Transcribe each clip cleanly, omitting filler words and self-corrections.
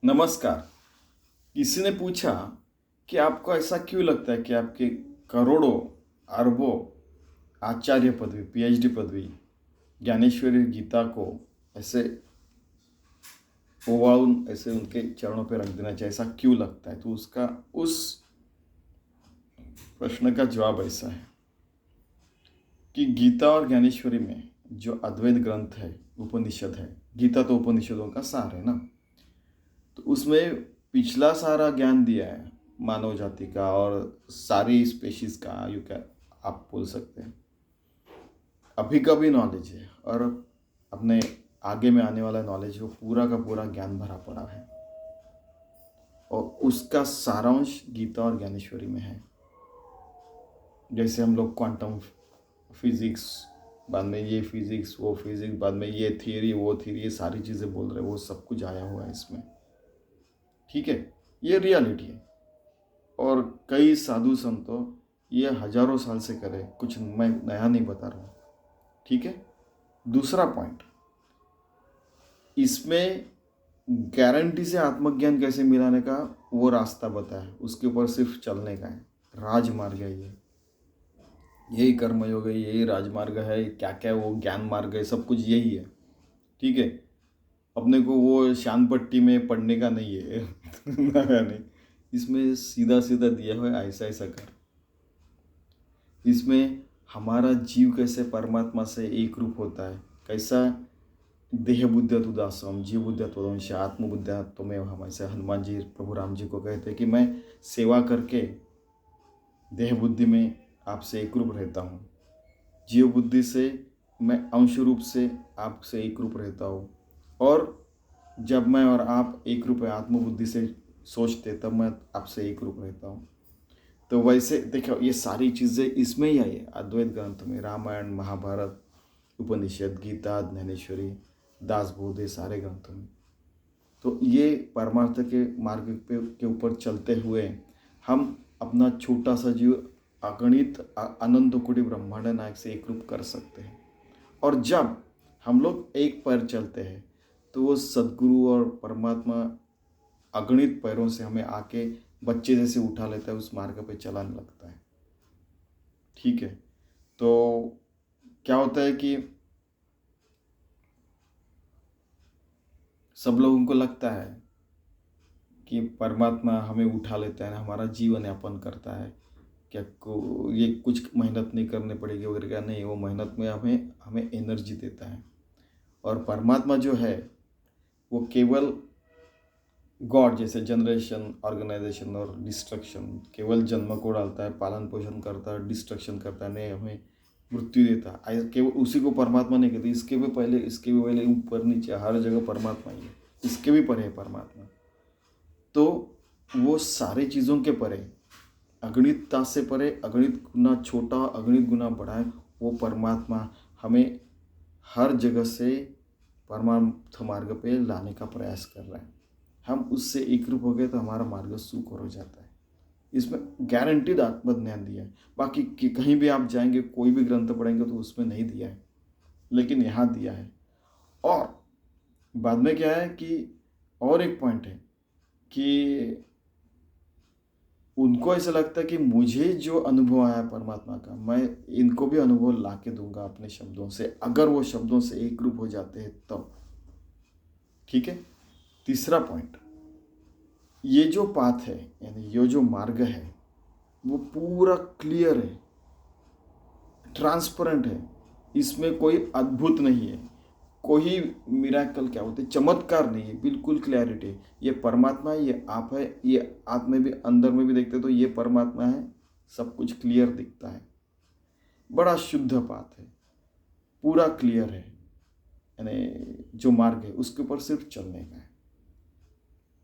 नमस्कार। किसी ने पूछा कि आपको ऐसा क्यों लगता है कि आपके करोड़ों अरबों आचार्य पदवी, पीएचडी पदवी, ज्ञानेश्वरी गीता को ऐसे ओवाउन ऐसे उनके चरणों पे रख देना चाहिए, ऐसा क्यों लगता है? तो उसका उस प्रश्न का जवाब ऐसा है कि गीता और ज्ञानेश्वरी में जो अद्वैत ग्रंथ है, उपनिषद है। गीता तो उपनिषदों का सार है ना। तो उसमें पिछला सारा ज्ञान दिया है मानव जाति का और सारी स्पेशीज का, यू क्या आप बोल सकते हैं। अभी का भी नॉलेज है और अपने आगे में आने वाला नॉलेज, वो पूरा का पूरा ज्ञान भरा पड़ा है और उसका सारांश गीता और ज्ञानेश्वरी में है। जैसे हम लोग क्वांटम फिजिक्स, बाद में ये फिजिक्स वो फिजिक्स, बाद में ये थियरी वो थियरी, ये सारी चीज़ें बोल रहे हैं, वो सब कुछ आया हुआ है इसमें। ठीक है, ये रियलिटी है। और कई साधु संतों ये हजारों साल से करे, कुछ मैं नया नहीं बता रहा हूँ। ठीक है। दूसरा पॉइंट, इसमें गारंटी से आत्मज्ञान कैसे मिलाने का वो रास्ता बताया है, उसके ऊपर सिर्फ चलने का है। राजमार्ग है ये, यही कर्मयोग है, यही राजमार्ग है। क्या क्या वो ज्ञान मार्ग है, सब कुछ यही है। ठीक है। अपने को वो शान पट्टी में पढ़ने का नहीं है नया नहीं। इसमें सीधा सीधा दिया हुआ है, ऐसा ऐसा कर। इसमें हमारा जीव कैसे परमात्मा से एक रूप होता है, कैसा देह बुद्धित्वदासम जीव बुद्धित्वदंश आत्मबुद्धित्व में हम, ऐसे हनुमान जी प्रभु राम जी को कहते हैं कि मैं सेवा करके देह बुद्धि में आपसे एक रूप रहता हूँ, जीव बुद्धि से मैं अंश रूप से आपसे एक रूप रहता हूँ। और जब मैं और आप एक रूप है आत्मबुद्धि से सोचते, तब मैं आपसे एक रूप रहता हूँ। तो वैसे देखो, ये सारी चीज़ें इसमें ही आई है अद्वैत ग्रंथ में। रामायण, महाभारत, उपनिषद, गीता, ज्ञानेश्वरी, दासबोध, सारे ग्रंथों में। तो ये परमार्थ के मार्ग पे के ऊपर चलते हुए हम अपना छोटा सा जीव अगणित अनंत कोटि ब्रह्मांड नायक से एक रूप कर सकते हैं। और जब हम लोग एक पैर चलते हैं तो वो सद्गुरु और परमात्मा अगणित पैरों से हमें आके बच्चे जैसे उठा लेता है, उस मार्ग पे चलाने लगता है। ठीक है। तो क्या होता है कि सब लोगों को लगता है कि परमात्मा हमें उठा लेता है, हमारा जीवन यापन करता है, क्या को ये कुछ मेहनत नहीं करनी पड़ेगी वगैरह। क्या नहीं, वो मेहनत में हमें हमें एनर्जी देता है। और परमात्मा जो है वो केवल गॉड जैसे जनरेशन, ऑर्गेनाइजेशन और डिस्ट्रक्शन, केवल जन्म को डालता है, पालन पोषण करता है, डिस्ट्रक्शन करता है, नहीं हमें मृत्यु देता है, केवल उसी को परमात्मा नहीं कहते। इसके भी पहले, इसके भी पहले, ऊपर नीचे हर जगह परमात्मा ही है, इसके भी परे है परमात्मा। तो वो सारी चीज़ों के परे, अगणितता से परे, अगणित गुना छोटा, अगणित गुना बड़ा है वो परमात्मा, हमें हर जगह से परमार्थ मार्ग पे लाने का प्रयास कर रहा है। हम उससे एक रूप हो गए तो हमारा मार्ग सुकर हो जाता है। इसमें गारंटीड आत्मज्ञान दिया है। बाकी कहीं भी आप जाएंगे, कोई भी ग्रंथ पढ़ेंगे तो उसमें नहीं दिया है, लेकिन यहाँ दिया है। और बाद में क्या है कि और एक पॉइंट है कि उनको ऐसा लगता है कि मुझे जो अनुभव आया परमात्मा का, मैं इनको भी अनुभव ला के दूंगा अपने शब्दों से, अगर वो शब्दों से एक रूप हो जाते हैं तब। ठीक है। तीसरा पॉइंट, ये जो पाथ है, यानी ये जो मार्ग है, वो पूरा क्लियर है, ट्रांसपेरेंट है। इसमें कोई अद्भुत नहीं है, कोई मिराकल क्या होते चमत्कार नहीं है, बिल्कुल क्लैरिटी है। ये परमात्मा है, ये आप है, ये आप में भी, अंदर में भी देखते तो ये परमात्मा है, सब कुछ क्लियर दिखता है। बड़ा शुद्ध पाथ है, पूरा क्लियर है। यानी जो मार्ग है उसके ऊपर सिर्फ चलने का है।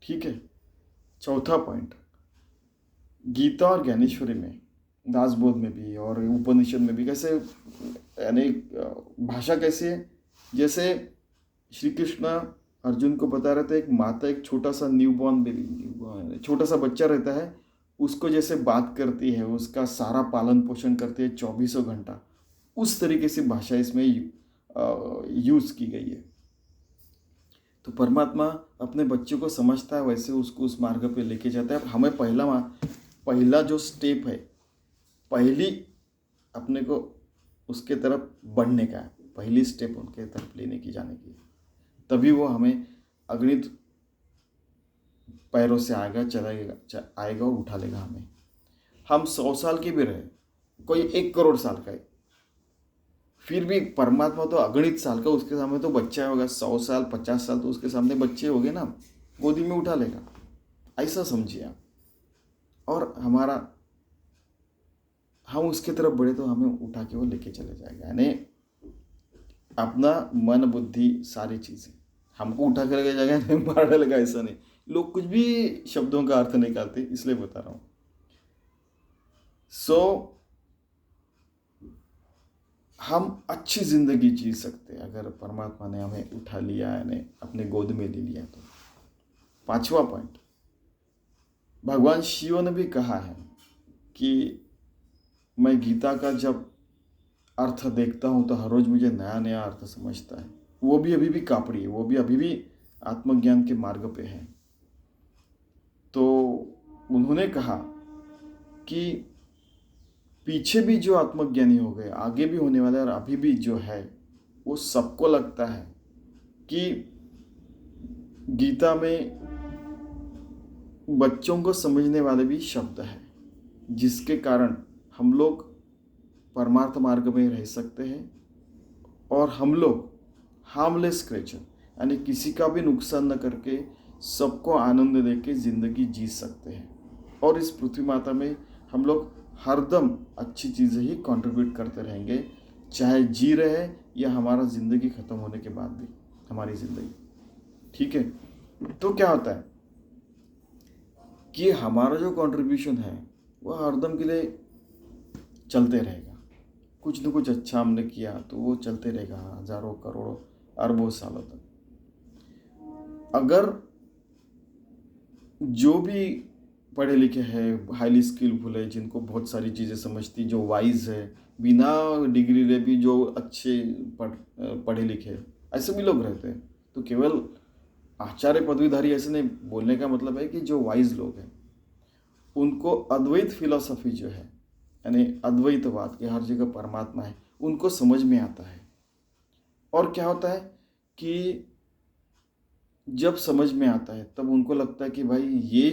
ठीक है। चौथा पॉइंट, गीता और ज्ञानेश्वरी में, दासबोध में भी और उपनिषद में भी कैसे, यानी भाषा कैसी है, जैसे श्री कृष्ण अर्जुन को बता रहे थे, एक माता एक छोटा सा न्यूबॉर्न बेबी, छोटा सा बच्चा रहता है, उसको जैसे बात करती है, उसका सारा पालन पोषण करती है 24 घंटा, उस तरीके से भाषा इसमें यूज़ की गई है। तो परमात्मा अपने बच्चे को समझता है, वैसे उसको उस मार्ग पे लेके जाता है। हमें पहला जो स्टेप है, पहली अपने को उसके तरफ बढ़ने का है, पहली स्टेप उनके तरफ लेने की, जाने की, तभी वो हमें अगणित पैरों से आएगा और उठा लेगा हमें। हम 100 साल के भी रहे, कोई 1 करोड़ साल का है, फिर भी परमात्मा तो अगणित साल का, उसके सामने तो बच्चा होगा। 100 साल 50 साल तो उसके सामने बच्चे हो गए ना, गोदी में उठा लेगा, ऐसा समझिए आप। और हम उसके तरफ बढ़े तो हमें उठा के वो लेके चले जाएगा। यानी अपना मन बुद्धि सारी चीज़ें हमको उठा के लेके जाएगा, नहीं मार डालेगा, ऐसा नहीं। लोग कुछ भी शब्दों का अर्थ निकालते, इसलिए बता रहा हूँ। हम अच्छी जिंदगी जी सकते हैं अगर परमात्मा ने हमें उठा लिया, यानी अपने गोद में ले लिया तो। 5वां पॉइंट, भगवान शिव ने भी कहा है कि मैं गीता का जब अर्थ देखता हूँ तो हर रोज मुझे नया नया अर्थ समझता है। वो भी अभी भी कापड़ी है, वो भी अभी भी आत्मज्ञान के मार्ग पे है। तो उन्होंने कहा कि पीछे भी जो आत्मज्ञानी हो गए, आगे भी होने वाले, और अभी भी जो है, वो सबको लगता है कि गीता में बच्चों को समझने वाले भी शब्द हैं, जिसके कारण हम लोग परमार्थ मार्ग में रह सकते हैं और हम लोग हार्मलेस क्रिएचर, यानी किसी का भी नुकसान न करके सबको आनंद देके ज़िंदगी जी सकते हैं। और इस पृथ्वी माता में हम लोग हरदम अच्छी चीज़ें ही कंट्रीब्यूट करते रहेंगे, चाहे जी रहे या हमारा ज़िंदगी ख़त्म होने के बाद भी हमारी ज़िंदगी। ठीक है, तो क्या होता है कि हमारा जो कंट्रीब्यूशन है वो हरदम के लिए चलते रहेगा। कुछ न कुछ अच्छा हमने किया तो वो चलते रहेगा हज़ारों करोड़ों अरबों सालों तक। अगर जो भी पढ़े लिखे हैं, हाईली स्किलफुल है, जिनको बहुत सारी चीज़ें समझती, जो वाइज है, बिना डिग्री ले भी जो अच्छे पढ़े लिखे, ऐसे भी लोग रहते हैं। तो केवल आचार्य पदवीधारी ऐसे नहीं, बोलने का मतलब है कि जो वाइज लोग हैं उनको अद्वैत फिलॉसफी जो है, यानी अद्वैतवाद कि हर जगह परमात्मा है, उनको समझ में आता है। और क्या होता है कि जब समझ में आता है तब उनको लगता है कि भाई ये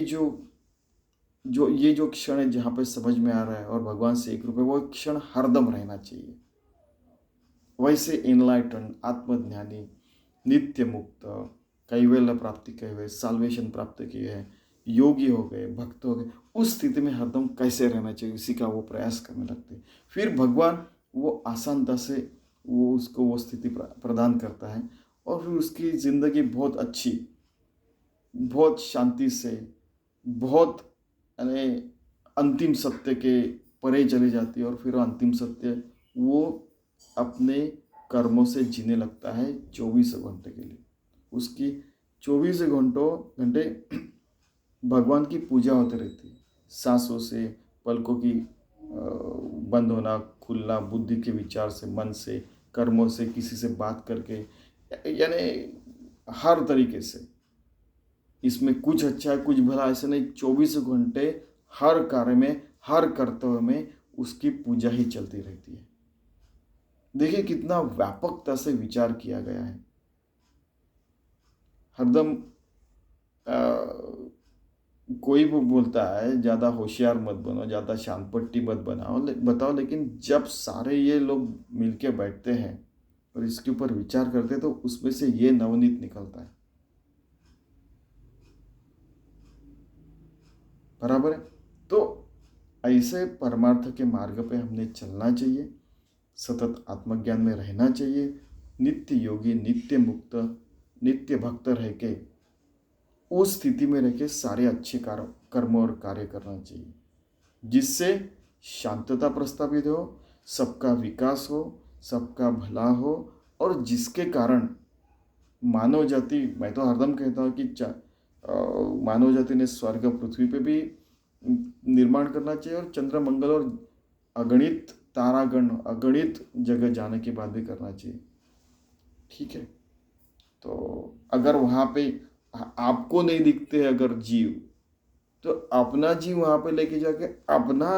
जो क्षण है जहाँ पे समझ में आ रहा है और भगवान से एक रूप है, वो क्षण हरदम रहना चाहिए। वैसे इनलाइटन, आत्मज्ञानी, नित्य मुक्त, कैवल्य प्राप्ति किए हुए, साल्वेशन प्राप्त किए हैं, योगी हो गए, भक्त हो गए, उस स्थिति में हरदम कैसे रहना चाहिए, इसी का वो प्रयास करने लगते हैं। फिर भगवान वो आसानता से वो उसको वो स्थिति प्रदान करता है और फिर उसकी ज़िंदगी बहुत अच्छी, बहुत शांति से, बहुत यानी अंतिम सत्य के परे चली जाती है। और फिर अंतिम सत्य वो अपने कर्मों से जीने लगता है 24 घंटे के लिए। उसकी 24 घंटे भगवान की पूजा होती रहती है, सांसों से, पलकों की बंद होना खुलना, बुद्धि के विचार से, मन से, कर्मों से, किसी से बात करके, यानी हर तरीके से। इसमें कुछ अच्छा है कुछ भला ऐसा नहीं, 24 घंटे हर कार्य में, हर कर्तव्य में उसकी पूजा ही चलती रहती है। देखिए कितना व्यापकता से विचार किया गया है। हरदम कोई भी बोलता है ज़्यादा होशियार मत बनो, ज़्यादा शांतपट्टी मत बताओ, लेकिन जब सारे ये लोग मिलके बैठते हैं और इसके ऊपर विचार करते हैं तो उसमें से ये नवनीत निकलता है। बराबर है। तो ऐसे परमार्थ के मार्ग पे हमने चलना चाहिए, सतत आत्मज्ञान में रहना चाहिए, नित्य योगी, नित्य मुक्त, नित्य भक्त रह के उस स्थिति में रह के सारे अच्छे कर्म और कार्य करना चाहिए, जिससे शांतता प्रस्तावित हो, सबका विकास हो, सबका भला हो, और जिसके कारण मानव जाति, मैं तो हरदम कहता हूँ कि मानव जाति ने स्वर्ग पृथ्वी पे भी निर्माण करना चाहिए और चंद्र मंगल और अगणित तारागण, अगणित जगह जाने के बाद भी करना चाहिए। ठीक है, तो अगर वहाँ पे आपको नहीं दिखते अगर जीव, तो अपना जीव वहाँ पे लेके जाके अपना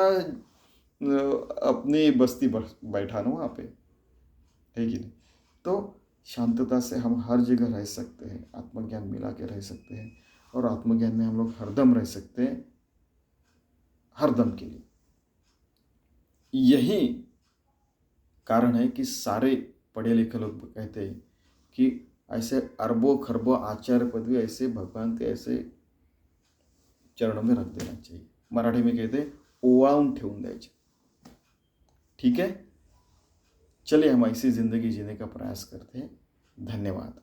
अपनी बस्ती बैठा ना वहाँ पे, है कि नहीं? तो शांतता से हम हर जगह रह सकते हैं, आत्मज्ञान मिला के रह सकते हैं, और आत्मज्ञान में हम लोग हरदम रह सकते हैं, हरदम के लिए। यही कारण है कि सारे पढ़े लिखे लोग कहते हैं कि ऐसे अरबों खरबों आचार्य पदवी ऐसे भगवान के ऐसे चरणों में रख देना चाहिए। मराठी में कहते हैं ओवाळून ठेवून द्यायचे। ठीक है, चलिए हम ऐसी जिंदगी जीने का प्रयास करते हैं। धन्यवाद।